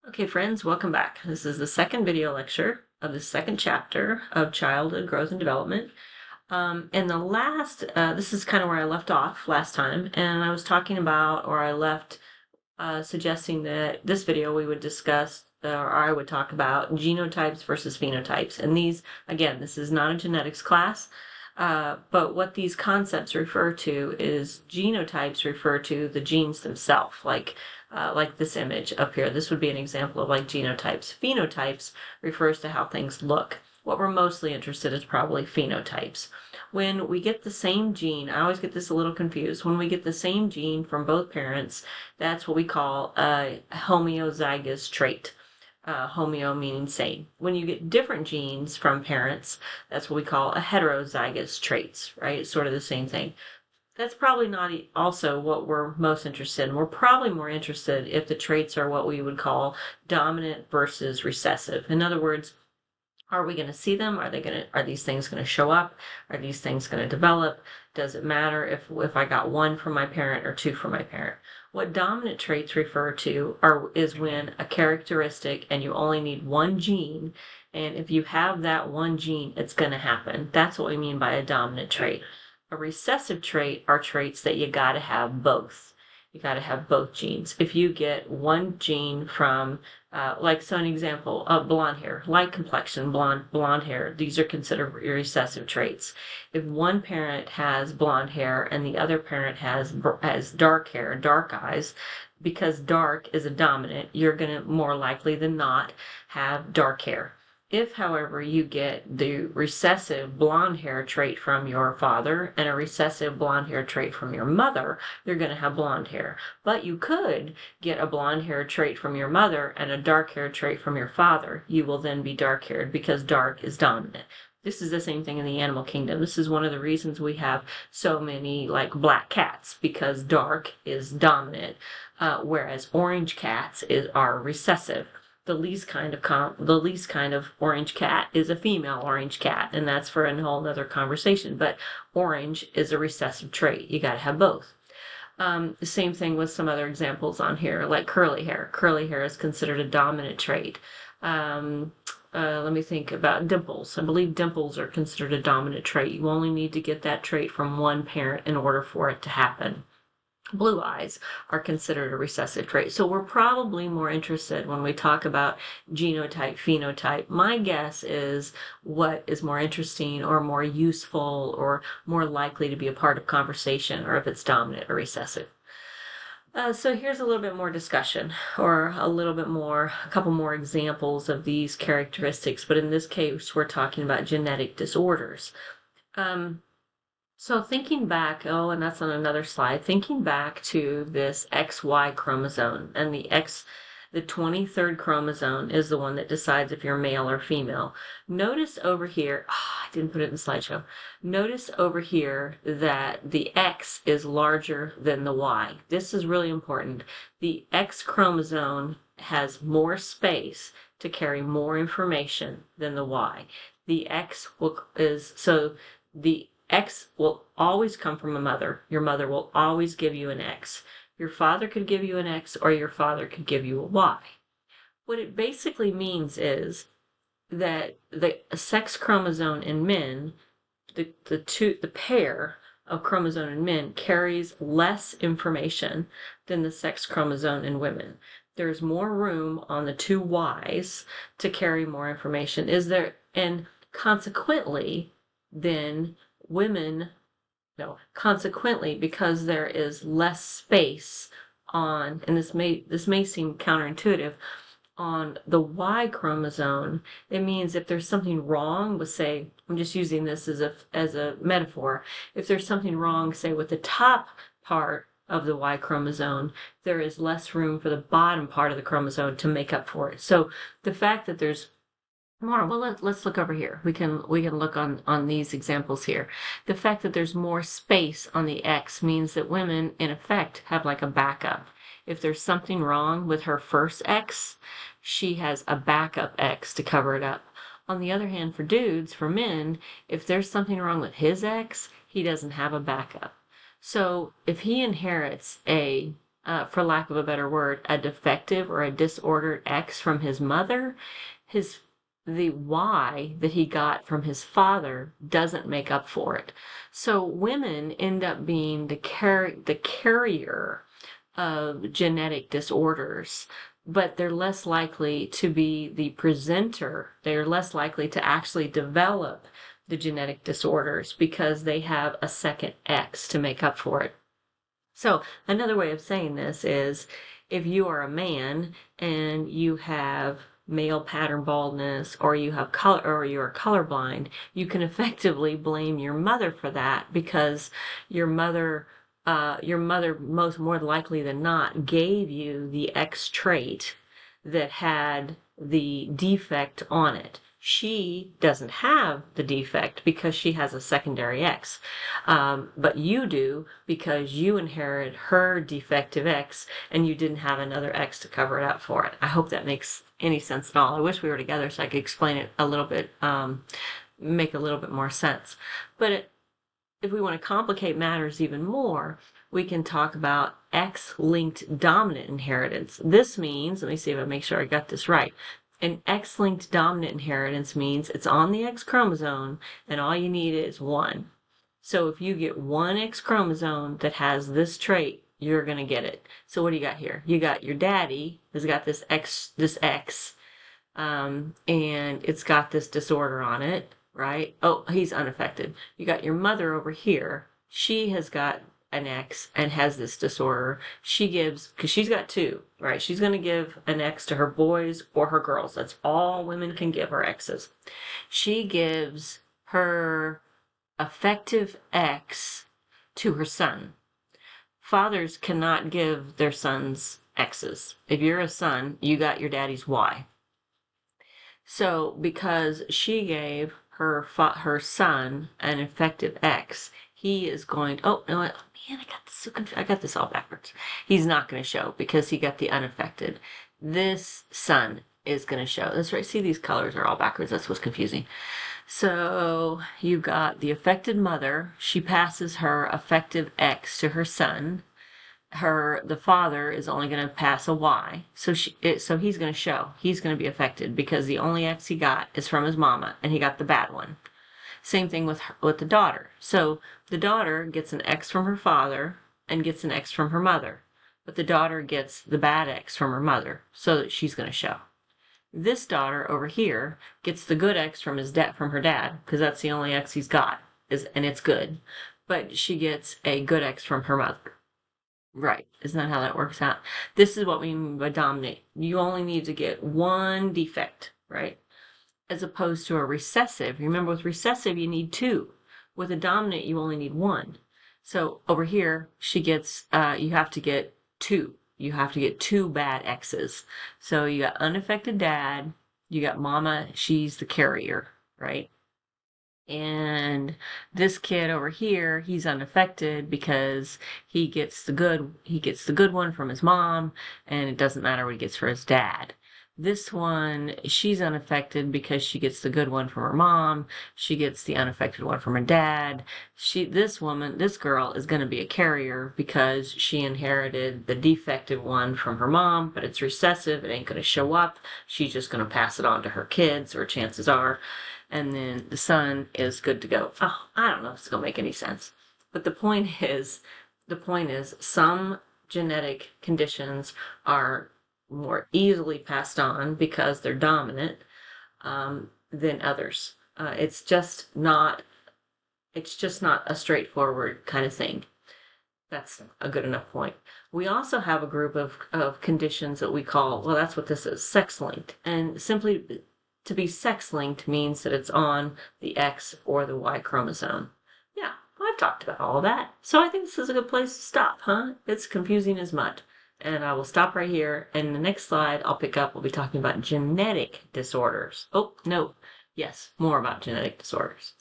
Okay, friends, welcome back. This is the second video lecture of the second chapter of Childhood Growth and Development. And the last, this is kind of where I left off last time, and I was talking about, or I left suggesting that this video we would discuss, or I would talk about genotypes versus phenotypes. And these, again, this is not a genetics class, but what these concepts refer to is genotypes refer to the genes themselves, like this image up here. This would be an example of like genotypes. Phenotypes refers to how things look. What we're mostly interested in is probably phenotypes. When we get the same gene, I always get this a little confused. When we get the same gene from both parents, that's what we call a homozygous trait. Homeo meaning same. When you get different genes from parents, that's what we call a heterozygous traits, right? It's sort of the same thing. That's probably not also what we're most interested in. We're probably more interested if the traits are what we would call dominant versus recessive. In other words, are we going to see them? Are these things going to show up? Are these things going to develop? Does it matter if I got one from my parent or two from my parent? What dominant traits refer to is when a characteristic and you only need one gene, and if you have that one gene, it's going to happen. That's what we mean by a dominant trait. A recessive trait are traits that you got to have both. You got to have both genes. If you get one gene from so an example of blonde hair, light complexion, blonde hair, these are considered recessive traits. If one parent has blonde hair and the other parent has dark hair, dark eyes, because dark is a dominant, you're going to more likely than not have dark hair. If, however, you get the recessive blonde hair trait from your father and a recessive blonde hair trait from your mother, you're going to have blonde hair. But you could get a blonde hair trait from your mother and a dark hair trait from your father. You will then be dark haired because dark is dominant. This is the same thing in the animal kingdom. This is one of the reasons we have so many like black cats, because dark is dominant, whereas orange cats are recessive. The least kind of orange cat is a female orange cat, and that's for a whole other conversation. But orange is a recessive trait. You got to have both. The same thing with some other examples on here, like curly hair. Curly hair is considered a dominant trait. Let me think about dimples. I believe dimples are considered a dominant trait. You only need to get that trait from one parent in order for it to happen. Blue eyes are considered a recessive trait. So we're probably more interested when we talk about genotype, phenotype. My guess is what is more interesting or more useful or more likely to be a part of conversation, or if it's dominant or recessive. So here's a little bit more discussion, or a couple more examples of these characteristics, but in this case, we're talking about genetic disorders. So thinking back, and that's on another slide, thinking back to this XY chromosome, and the 23rd chromosome is the one that decides if you're male or female. Notice over here, I didn't put it in the slideshow. Notice over here that the X is larger than the Y. This is really important. The X chromosome has more space to carry more information than the Y. The X the X will always come from a mother. Your mother will always give you an X. Your father could give you an X, or your father could give you a Y. What it basically means is that the sex chromosome in men, the pair of chromosome in men carries less information than the sex chromosome in women. There's more room on the two Ys to carry more information. And consequently, then consequently, because there is less space on, and this may seem counterintuitive, on the Y chromosome, it means if there's something wrong with, say, I'm just using this as a metaphor, if there's something wrong, say, with the top part of the Y chromosome, there is less room for the bottom part of the chromosome to make up for it. So the fact that there's more, well, let's look over here. We can look on these examples here. The fact that there's more space on the X means that women, in effect, have like a backup. If there's something wrong with her first X, she has a backup X to cover it up. On the other hand, for dudes, for men, if there's something wrong with his X, he doesn't have a backup. So if he inherits a for lack of a better word, a defective or a disordered X from his mother, the Y that he got from his father doesn't make up for it. So women end up being the carrier of genetic disorders, but they're less likely to be the presenter. They're less likely to actually develop the genetic disorders because they have a second X to make up for it. So another way of saying this is if you are a man and you have male pattern baldness or you have color or you're colorblind, you can effectively blame your mother for that because your mother most more likely than not gave you the X trait that had the defect on it. She doesn't have the defect because she has a secondary X. But you do because you inherit her defective X and you didn't have another X to cover it up for it. I hope that makes any sense at all. I wish we were together so I could explain it a little bit, make a little bit more sense. But if we want to complicate matters even more, we can talk about X-linked dominant inheritance. This means, let me see if I make sure I got this right. An X-linked dominant inheritance means it's on the X chromosome and all you need is one. So if you get one X chromosome that has this trait, you're going to get it. So what do you got here? You got your daddy has got this X, and it's got this disorder on it, right? Oh, he's unaffected. You got your mother over here. She has got an X and has this disorder. She gives, because she's got two, right? She's going to give an X to her boys or her girls. That's all women can give her X's. She gives her effective X to her son. Fathers cannot give their sons X's. If you're a son, you got your daddy's Y. So because she gave her son an effective X, he is going to, oh, no, man, I got this all backwards. He's not going to show because he got the unaffected. This son is going to show. That's right. See, these colors are all backwards. That's what's confusing. So you've got the affected mother. She passes her effective X to her son. The father is only going to pass a Y. So he's going to show. He's going to be affected because the only X he got is from his mama, and he got the bad one. Same thing with the daughter. So the daughter gets an X from her father and gets an X from her mother, but the daughter gets the bad X from her mother, so that she's going to show. This daughter over here gets the good X from her dad, because that's the only X he's got, and it's good. But she gets a good X from her mother. Right. Isn't that how that works out? This is what we mean by dominant. You only need to get one defect, right? As opposed to a recessive. Remember, with recessive, you need two. With a dominant, you only need one. So over here, she gets, you have to get two. You have to get two bad X's. So you got unaffected dad, you got mama, she's the carrier, right? And this kid over here, he's unaffected because he gets the good one from his mom, and it doesn't matter what he gets for his dad. This one, she's unaffected because she gets the good one from her mom. She gets the unaffected one from her dad. This girl is going to be a carrier because she inherited the defective one from her mom, but it's recessive. It ain't going to show up. She's just going to pass it on to her kids, or chances are. And then the son is good to go. Oh, I don't know if it's going to make any sense. But the point is some genetic conditions are more easily passed on because they're dominant than others. It's just not a straightforward kind of thing. That's a good enough point. We also have a group of conditions that we call, well, that's what this is, sex-linked. And simply to be sex-linked means that it's on the X or the Y chromosome. Yeah, I've talked about all that. So I think this is a good place to stop, huh? It's confusing as mud. And I will stop right here. And in the next slide I'll pick up, we'll be talking about genetic disorders. Oh, no. Yes, more about genetic disorders.